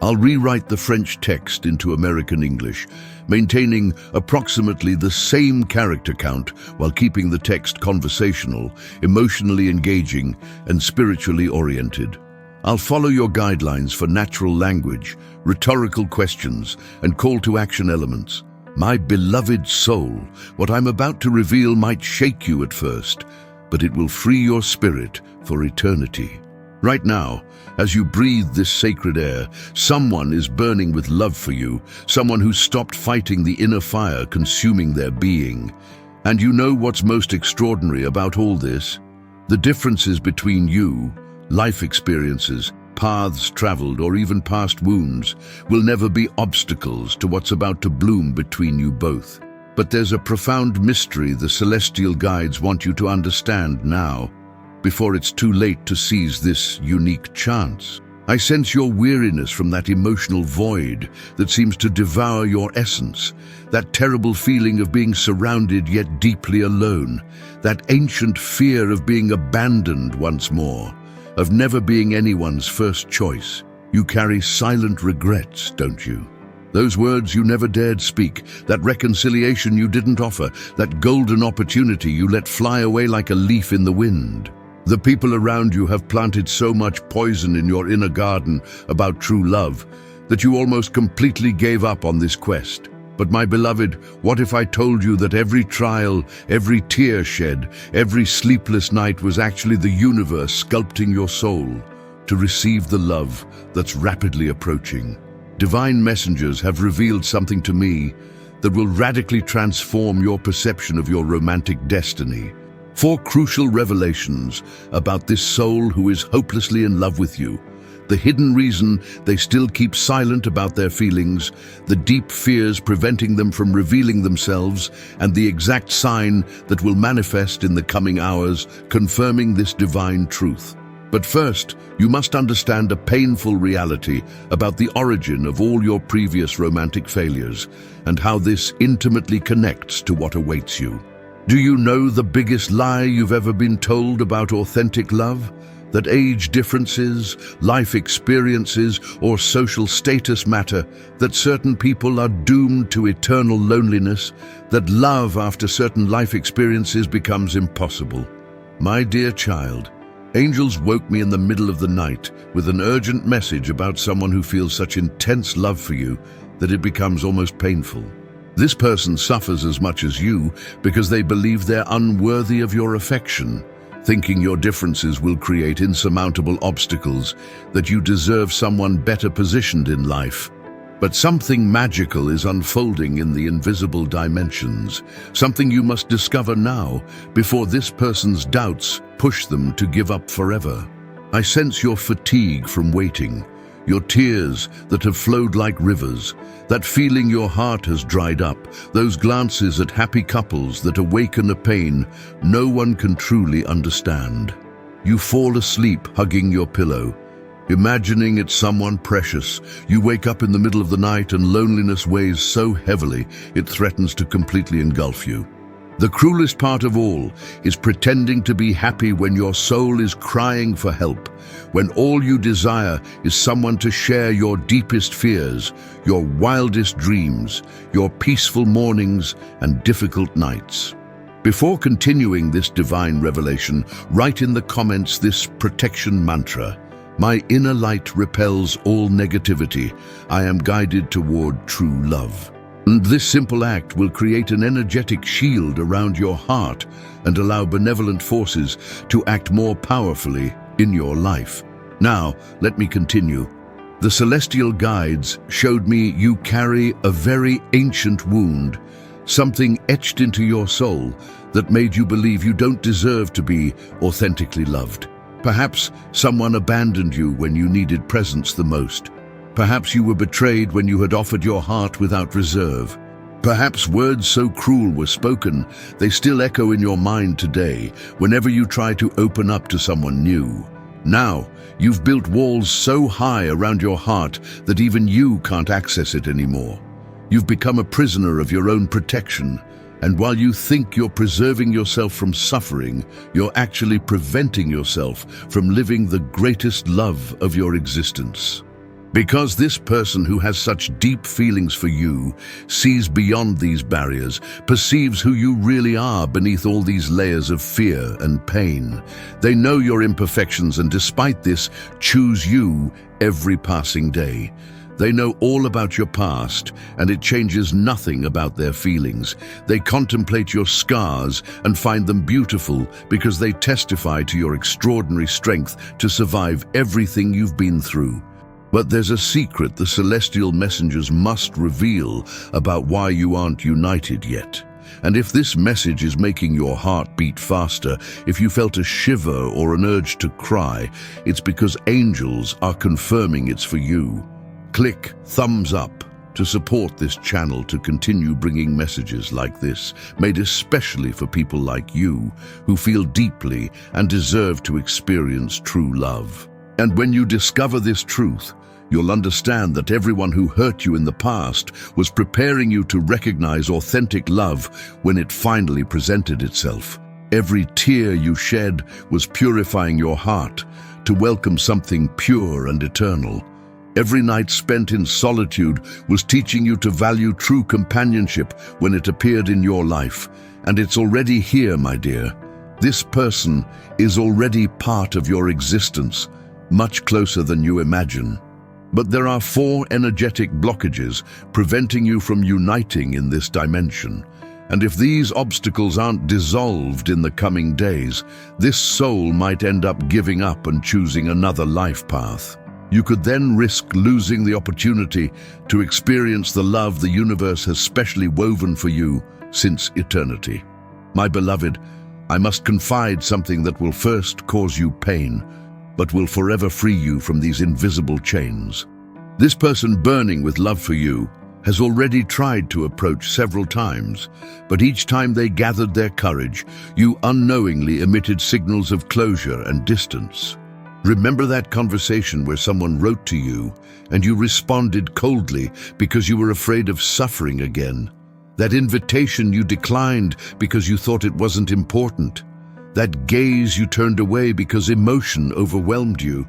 I'll rewrite the French text into American English, maintaining approximately the same character count while keeping the text conversational, emotionally engaging, and spiritually oriented. I'll follow your guidelines for natural language, rhetorical questions, and call-to-action elements. My beloved soul, what I'm about to reveal might shake you at first, but it will free your spirit for eternity. Right now, as you breathe this sacred air, someone is burning with love for you, someone who's stopped fighting the inner fire consuming their being. And you know what's most extraordinary about all this? The differences between you, life experiences, paths traveled, or even past wounds, will never be obstacles to what's about to bloom between you both. But there's a profound mystery the celestial guides want you to understand now, before it's too late to seize this unique chance. I sense your weariness from that emotional void that seems to devour your essence, that terrible feeling of being surrounded yet deeply alone, that ancient fear of being abandoned once more, of never being anyone's first choice. You carry silent regrets, don't you? Those words you never dared speak, that reconciliation you didn't offer, that golden opportunity you let fly away like a leaf in the wind. The people around you have planted so much poison in your inner garden about true love that you almost completely gave up on this quest. But my beloved, what if I told you that every trial, every tear shed, every sleepless night was actually the universe sculpting your soul to receive the love that's rapidly approaching? Divine messengers have revealed something to me that will radically transform your perception of your romantic destiny. 4 crucial revelations about this soul who is hopelessly in love with you, the hidden reason they still keep silent about their feelings, the deep fears preventing them from revealing themselves, and the exact sign that will manifest in the coming hours, confirming this divine truth. But first, you must understand a painful reality about the origin of all your previous romantic failures and how this intimately connects to what awaits you. Do you know the biggest lie you've ever been told about authentic love? That age differences, life experiences, or social status matter, that certain people are doomed to eternal loneliness, that love after certain life experiences becomes impossible. My dear child, angels woke me in the middle of the night with an urgent message about someone who feels such intense love for you that it becomes almost painful. This person suffers as much as you because they believe they're unworthy of your affection, thinking your differences will create insurmountable obstacles, that you deserve someone better positioned in life. But something magical is unfolding in the invisible dimensions, something you must discover now before this person's doubts push them to give up forever. I sense your fatigue from waiting, your tears that have flowed like rivers, that feeling your heart has dried up, those glances at happy couples that awaken a pain no one can truly understand. You fall asleep hugging your pillow, imagining it's someone precious. You wake up in the middle of the night and loneliness weighs so heavily it threatens to completely engulf you. The cruelest part of all is pretending to be happy when your soul is crying for help, when all you desire is someone to share your deepest fears, your wildest dreams, your peaceful mornings and difficult nights. Before continuing this divine revelation, write in the comments this protection mantra. My inner light repels all negativity. I am guided toward true love. And this simple act will create an energetic shield around your heart and allow benevolent forces to act more powerfully in your life. Now, let me continue. The celestial guides showed me you carry a very ancient wound, something etched into your soul that made you believe you don't deserve to be authentically loved. Perhaps someone abandoned you when you needed presence the most. Perhaps you were betrayed when you had offered your heart without reserve. Perhaps words so cruel were spoken, they still echo in your mind today, whenever you try to open up to someone new. Now, you've built walls so high around your heart that even you can't access it anymore. You've become a prisoner of your own protection, and while you think you're preserving yourself from suffering, you're actually preventing yourself from living the greatest love of your existence. Because this person who has such deep feelings for you sees beyond these barriers, perceives who you really are beneath all these layers of fear and pain. They know your imperfections and despite this, choose you every passing day. They know all about your past, and it changes nothing about their feelings. They contemplate your scars and find them beautiful because they testify to your extraordinary strength to survive everything you've been through. But there's a secret the celestial messengers must reveal about why you aren't united yet. And if this message is making your heart beat faster, if you felt a shiver or an urge to cry, it's because angels are confirming it's for you. Click thumbs up to support this channel to continue bringing messages like this, made especially for people like you who feel deeply and deserve to experience true love. And when you discover this truth, you'll understand that everyone who hurt you in the past was preparing you to recognize authentic love when it finally presented itself. Every tear you shed was purifying your heart to welcome something pure and eternal. Every night spent in solitude was teaching you to value true companionship when it appeared in your life. And it's already here, my dear. This person is already part of your existence, much closer than you imagine. But there are 4 energetic blockages preventing you from uniting in this dimension. And if these obstacles aren't dissolved in the coming days, this soul might end up giving up and choosing another life path. You could then risk losing the opportunity to experience the love the universe has specially woven for you since eternity. My beloved, I must confide something that will first cause you pain, but will forever free you from these invisible chains. This person burning with love for you has already tried to approach several times, but each time they gathered their courage, you unknowingly emitted signals of closure and distance. Remember that conversation where someone wrote to you and you responded coldly because you were afraid of suffering again? That invitation you declined because you thought it wasn't important? That gaze you turned away because emotion overwhelmed you?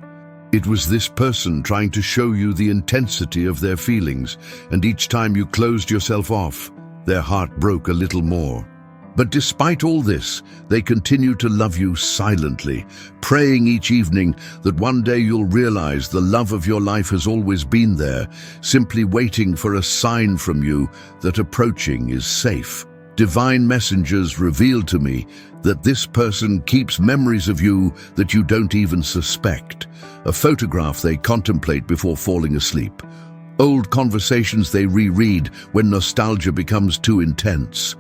It was this person trying to show you the intensity of their feelings, and each time you closed yourself off, their heart broke a little more. But despite all this, they continue to love you silently, praying each evening that one day you'll realize the love of your life has always been there, simply waiting for a sign from you that approaching is safe. Divine messengers reveal to me that this person keeps memories of you that you don't even suspect, a photograph they contemplate before falling asleep, old conversations they reread when nostalgia becomes too intense,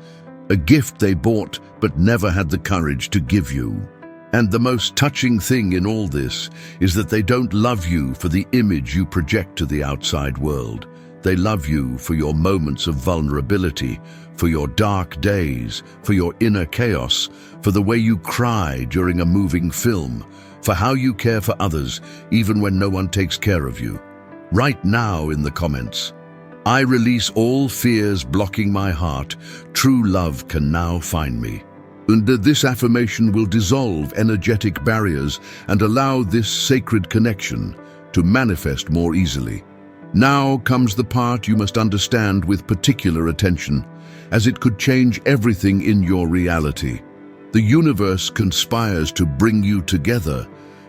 a gift they bought but never had the courage to give you. And the most touching thing in all this is that they don't love you for the image you project to the outside world. They love you for your moments of vulnerability, for your dark days, for your inner chaos, for the way you cry during a moving film, for how you care for others even when no one takes care of you. Right now in the comments, I release all fears blocking my heart. True love can now find me. And this affirmation will dissolve energetic barriers and allow this sacred connection to manifest more easily. Now comes the part you must understand with particular attention, as it could change everything in your reality. The universe conspires to bring you together,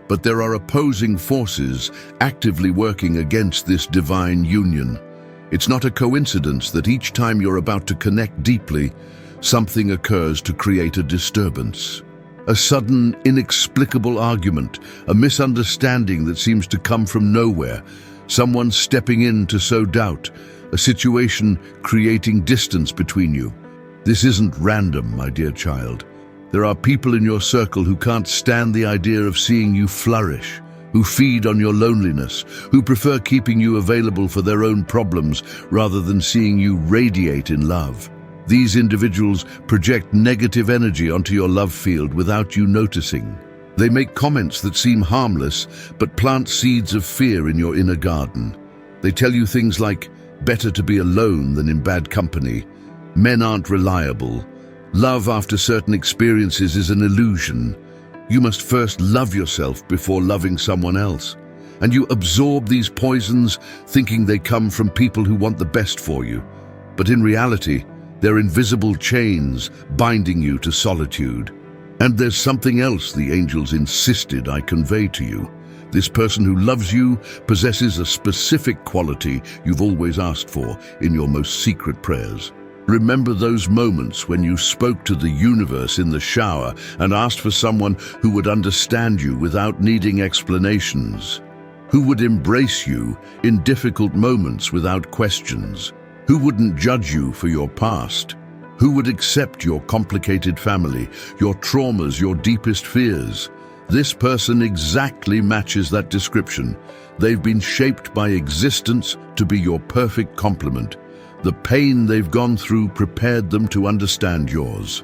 but there are opposing forces actively working against this divine union. It's not a coincidence that each time you're about to connect deeply, something occurs to create a disturbance. A sudden, inexplicable argument, a misunderstanding that seems to come from nowhere, someone stepping in to sow doubt, a situation creating distance between you. This isn't random, my dear child. There are people in your circle who can't stand the idea of seeing you flourish, who feed on your loneliness, who prefer keeping you available for their own problems rather than seeing you radiate in love. These individuals project negative energy onto your love field without you noticing. They make comments that seem harmless, but plant seeds of fear in your inner garden. They tell you things like, better to be alone than in bad company. Men aren't reliable. Love after certain experiences is an illusion. You must first love yourself before loving someone else. and you absorb these poisons thinking they come from people who want the best for you. But in reality, they're invisible chains binding you to solitude. And there's something else the angels insisted I convey to you. This person who loves you possesses a specific quality you've always asked for in your most secret prayers. Remember those moments when you spoke to the universe in the shower and asked for someone who would understand you without needing explanations, who would embrace you in difficult moments without questions, who wouldn't judge you for your past, who would accept your complicated family, your traumas, your deepest fears. This person exactly matches that description. They've been shaped by existence to be your perfect complement. The pain they've gone through prepared them to understand yours.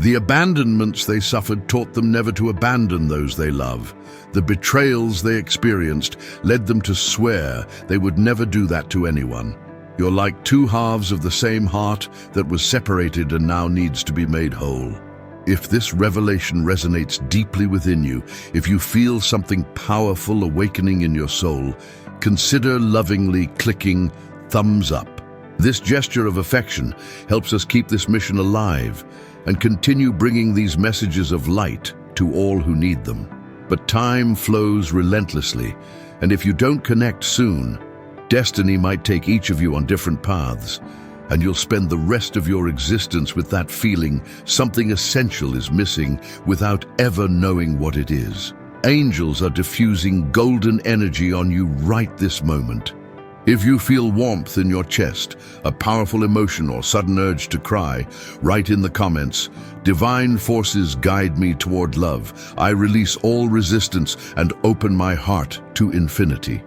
The abandonments they suffered taught them never to abandon those they love. The betrayals they experienced led them to swear they would never do that to anyone. You're like two halves of the same heart that was separated and now needs to be made whole. If this revelation resonates deeply within you, if you feel something powerful awakening in your soul, consider lovingly clicking thumbs up. This gesture of affection helps us keep this mission alive and continue bringing these messages of light to all who need them. But time flows relentlessly, and if you don't connect soon, destiny might take each of you on different paths, and you'll spend the rest of your existence with that feeling something essential is missing without ever knowing what it is. Angels are diffusing golden energy on you right this moment. If you feel warmth in your chest, a powerful emotion or sudden urge to cry, write in the comments, "Divine forces guide me toward love. I release all resistance and open my heart to infinity."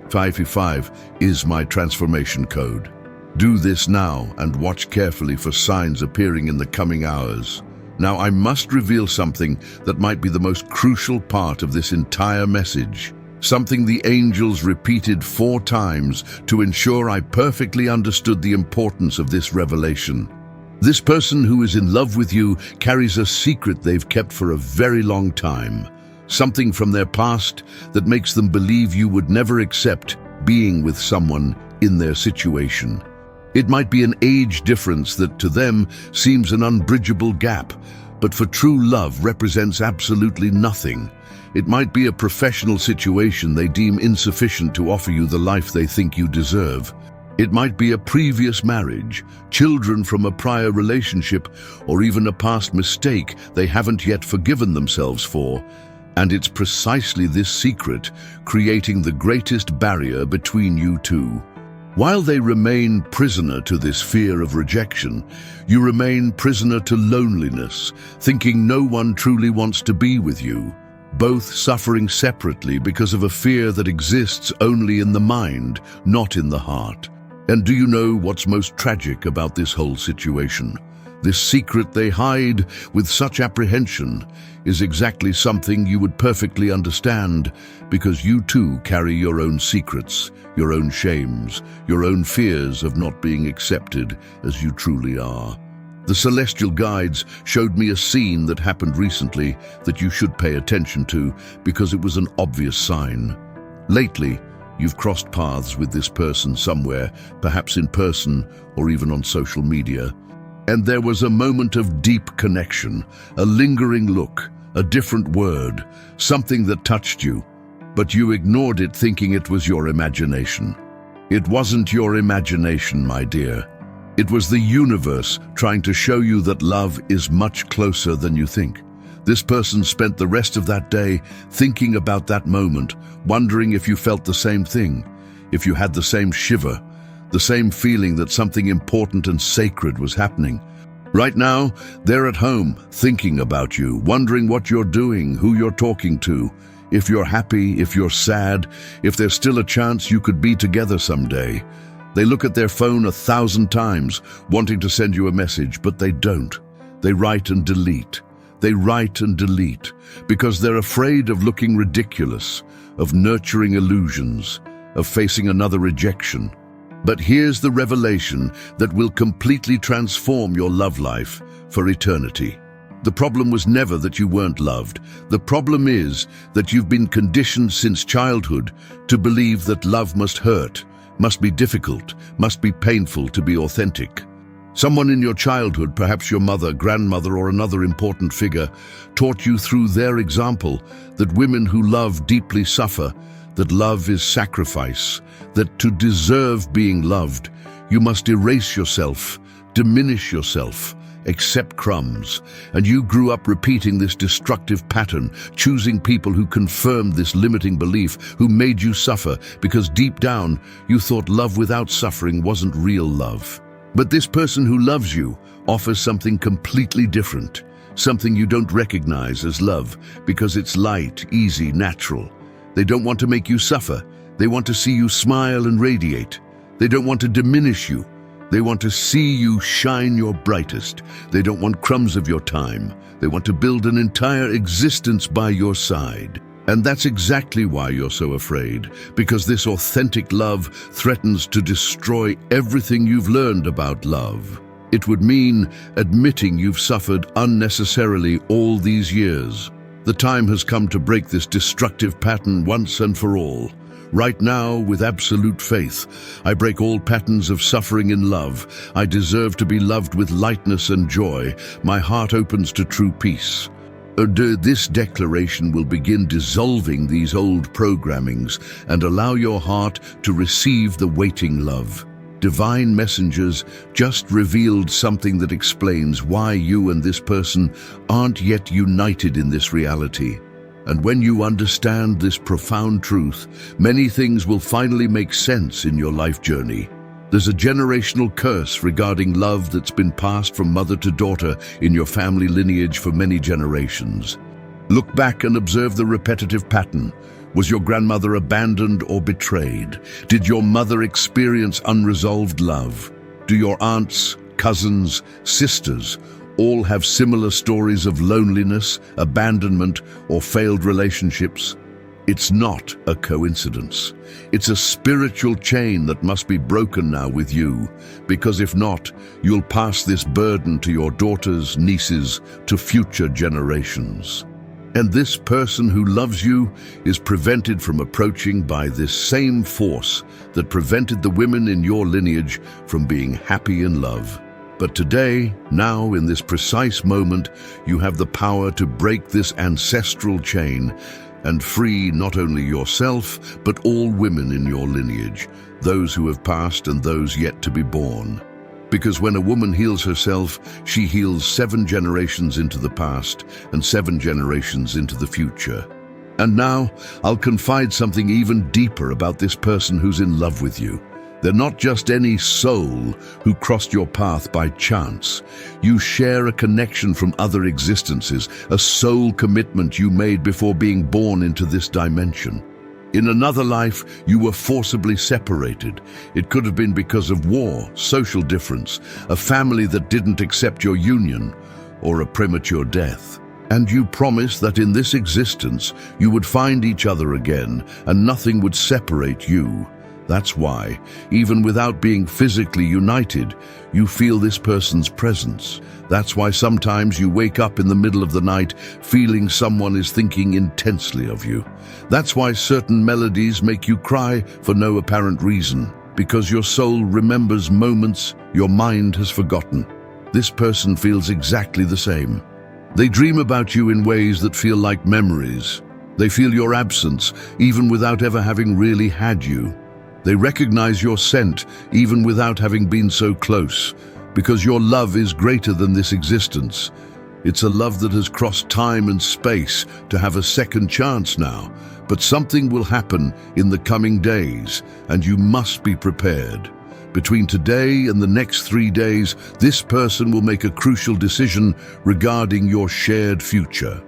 555 is my transformation code. Do this now and watch carefully for signs appearing in the coming hours. Now I must reveal something that might be the most crucial part of this entire message. Something the angels repeated 4 times to ensure I perfectly understood the importance of this revelation. This person who is in love with you carries a secret they've kept for a very long time. Something from their past that makes them believe you would never accept being with someone in their situation. It might be an age difference that to them seems an unbridgeable gap, but for true love represents absolutely nothing. It might be a professional situation they deem insufficient to offer you the life they think you deserve. It might be a previous marriage, children from a prior relationship, or even a past mistake they haven't yet forgiven themselves for. And it's precisely this secret creating the greatest barrier between you two. While they remain prisoner to this fear of rejection, you remain prisoner to loneliness, thinking no one truly wants to be with you, both suffering separately because of a fear that exists only in the mind, not in the heart. And do you know what's most tragic about this whole situation? This secret they hide with such apprehension is exactly something you would perfectly understand, because you too carry your own secrets, your own shames, your own fears of not being accepted as you truly are. The celestial guides showed me a scene that happened recently that you should pay attention to because it was an obvious sign. Lately, you've crossed paths with this person somewhere, perhaps in person or even on social media. And there was a moment of deep connection, a lingering look, a different word, something that touched you, but you ignored it thinking it was your imagination. It wasn't your imagination, my dear. It was the universe trying to show you that love is much closer than you think. This person spent the rest of that day thinking about that moment, wondering if you felt the same thing, if you had the same shiver, the same feeling that something important and sacred was happening. Right now, they're at home, thinking about you, wondering what you're doing, who you're talking to, if you're happy, if you're sad, if there's still a chance you could be together someday. They look at their phone 1,000 times, wanting to send you a message, but they don't. They write and delete. They write and delete, because they're afraid of looking ridiculous, of nurturing illusions, of facing another rejection. But here's the revelation that will completely transform your love life for eternity. The problem was never that you weren't loved. The problem is that you've been conditioned since childhood to believe that love must hurt, must be difficult, must be painful to be authentic. Someone in your childhood, perhaps your mother, grandmother, or another important figure, taught you through their example that women who love deeply suffer, that love is sacrifice, that to deserve being loved, you must erase yourself, diminish yourself, accept crumbs. And you grew up repeating this destructive pattern, choosing people who confirmed this limiting belief, who made you suffer, because deep down you thought love without suffering wasn't real love. But this person who loves you offers something completely different, something you don't recognize as love, because it's light, easy, natural. They don't want to make you suffer. They want to see you smile and radiate. They don't want to diminish you. They want to see you shine your brightest. They don't want crumbs of your time. They want to build an entire existence by your side. And that's exactly why you're so afraid, because this authentic love threatens to destroy everything you've learned about love. It would mean admitting you've suffered unnecessarily all these years. The time has come to break this destructive pattern once and for all. Right now, with absolute faith, I break all patterns of suffering in love. I deserve to be loved with lightness and joy. My heart opens to true peace. This declaration will begin dissolving these old programmings and allow your heart to receive the waiting love. Divine messengers just revealed something that explains why you and this person aren't yet united in this reality. And when you understand this profound truth, many things will finally make sense in your life journey. There's a generational curse regarding love that's been passed from mother to daughter in your family lineage for many generations. Look back and observe the repetitive pattern. Was your grandmother abandoned or betrayed? Did your mother experience unresolved love? Do your aunts, cousins, sisters all have similar stories of loneliness, abandonment, or failed relationships? It's not a coincidence. It's a spiritual chain that must be broken now with you, because if not, you'll pass this burden to your daughters, nieces, to future generations. And this person who loves you is prevented from approaching by this same force that prevented the women in your lineage from being happy in love. But today, now in this precise moment, you have the power to break this ancestral chain and free not only yourself, but all women in your lineage, those who have passed and those yet to be born. Because when a woman heals herself, she heals 7 generations into the past and 7 generations into the future. And now, I'll confide something even deeper about this person who's in love with you. They're not just any soul who crossed your path by chance. You share a connection from other existences, a soul commitment you made before being born into this dimension. In another life, you were forcibly separated. It could have been because of war, social difference, a family that didn't accept your union, or a premature death. And you promised that in this existence, you would find each other again, and nothing would separate you. That's why, even without being physically united, you feel this person's presence. That's why sometimes you wake up in the middle of the night feeling someone is thinking intensely of you. That's why certain melodies make you cry for no apparent reason, because your soul remembers moments your mind has forgotten. This person feels exactly the same. They dream about you in ways that feel like memories. They feel your absence, even without ever having really had you. They recognize your scent, even without having been so close, because your love is greater than this existence. It's a love that has crossed time and space to have a second chance now, but something will happen in the coming days, and you must be prepared. Between today and the next 3 days, this person will make a crucial decision regarding your shared future.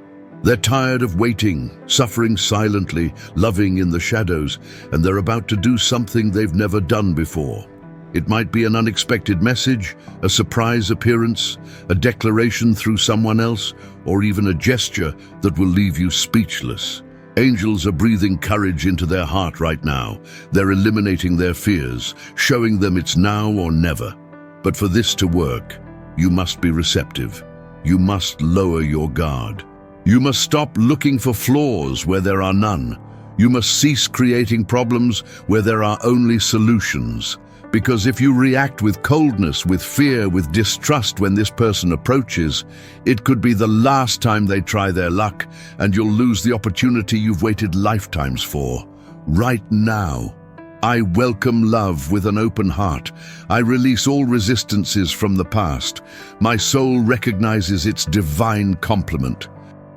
They're tired of waiting, suffering silently, loving in the shadows, and they're about to do something they've never done before. It might be an unexpected message, a surprise appearance, a declaration through someone else, or even a gesture that will leave you speechless. Angels are breathing courage into their heart right now. They're eliminating their fears, showing them it's now or never. But for this to work, you must be receptive. you must lower your guard. You must stop looking for flaws where there are none. You must cease creating problems where there are only solutions. Because if you react with coldness, with fear, with distrust when this person approaches, it could be the last time they try their luck, and you'll lose the opportunity you've waited lifetimes for. Right now, I welcome love with an open heart. I release all resistances from the past. My soul recognizes its divine complement.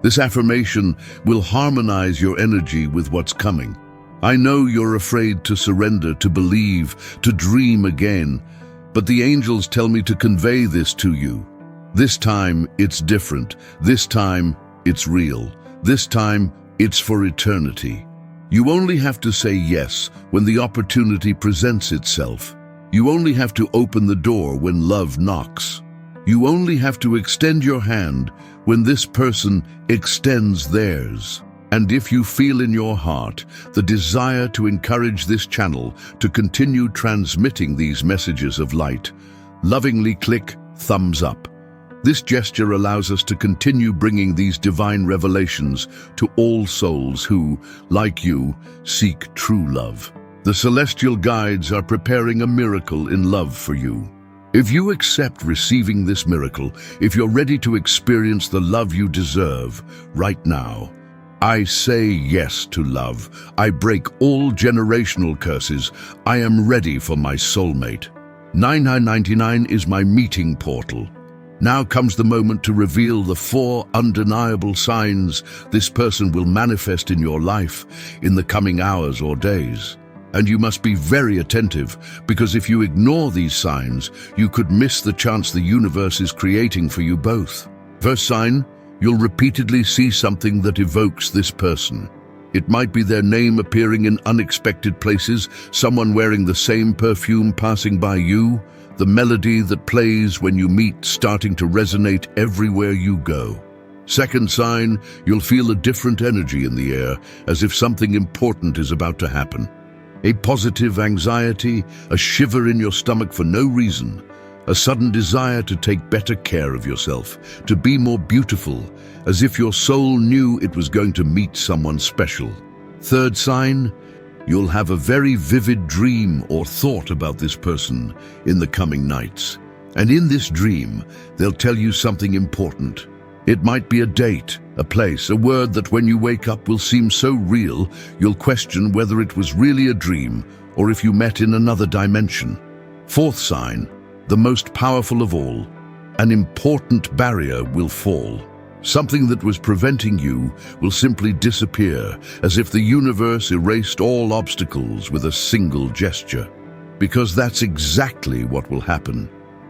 This affirmation will harmonize your energy with what's coming. I know you're afraid to surrender, to believe, to dream again, but the angels tell me to convey this to you. This time, it's different. This time, it's real. This time, it's for eternity. You only have to say yes when the opportunity presents itself. You only have to open the door when love knocks. You only have to extend your hand when this person extends theirs. And if you feel in your heart the desire to encourage this channel to continue transmitting these messages of light, lovingly click thumbs up. This gesture allows us to continue bringing these divine revelations to all souls who, like you, seek true love. The celestial guides are preparing a miracle in love for you. If you accept receiving this miracle, if you're ready to experience the love you deserve right now, I say yes to love. I break all generational curses. I am ready for my soulmate. 9999 is my meeting portal. Now comes the moment to reveal the 4 undeniable signs this person will manifest in your life in the coming hours or days. And you must be very attentive, because if you ignore these signs, you could miss the chance the universe is creating for you both. First sign, you'll repeatedly see something that evokes this person. It might be their name appearing in unexpected places, someone wearing the same perfume passing by you, the melody that plays when you meet starting to resonate everywhere you go. Second sign, you'll feel a different energy in the air, as if something important is about to happen. A positive anxiety, a shiver in your stomach for no reason, a sudden desire to take better care of yourself, to be more beautiful, as if your soul knew it was going to meet someone special. Third sign, you'll have a very vivid dream or thought about this person in the coming nights. And in this dream, they'll tell you something important. It might be a date, a place, a word that when you wake up will seem so real, you'll question whether it was really a dream or if you met in another dimension. Fourth sign, the most powerful of all, an important barrier will fall. Something that was preventing you will simply disappear, as if the universe erased all obstacles with a single gesture. Because that's exactly what will happen.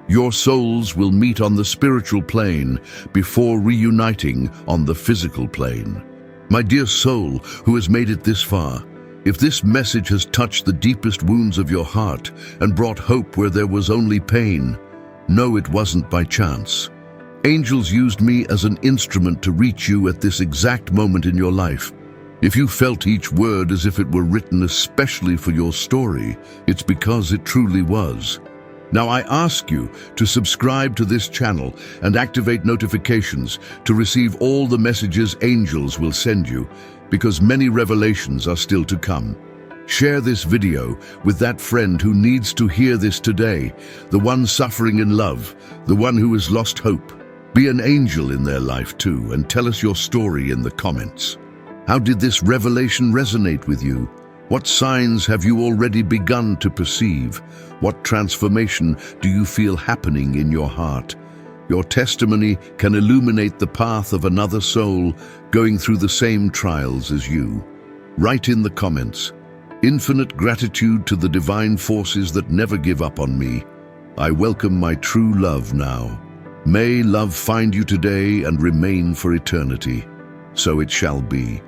Your souls will meet on the spiritual plane before reuniting on the physical plane. My dear soul who has made it this far, if this message has touched the deepest wounds of your heart and brought hope where there was only pain, know it wasn't by chance. Angels used me as an instrument to reach you at this exact moment in your life. If you felt each word as if it were written especially for your story, it's because it truly was. Now I ask you to subscribe to this channel and activate notifications to receive all the messages angels will send you, because many revelations are still to come. Share this video with that friend who needs to hear this today, the one suffering in love, the one who has lost hope. Be an angel in their life too, and tell us your story in the comments. How did this revelation resonate with you? What signs have you already begun to perceive? What transformation do you feel happening in your heart? Your testimony can illuminate the path of another soul going through the same trials as you. Write in the comments, "Infinite gratitude to the divine forces that never give up on me. I welcome my true love now. May love find you today and remain for eternity. So it shall be."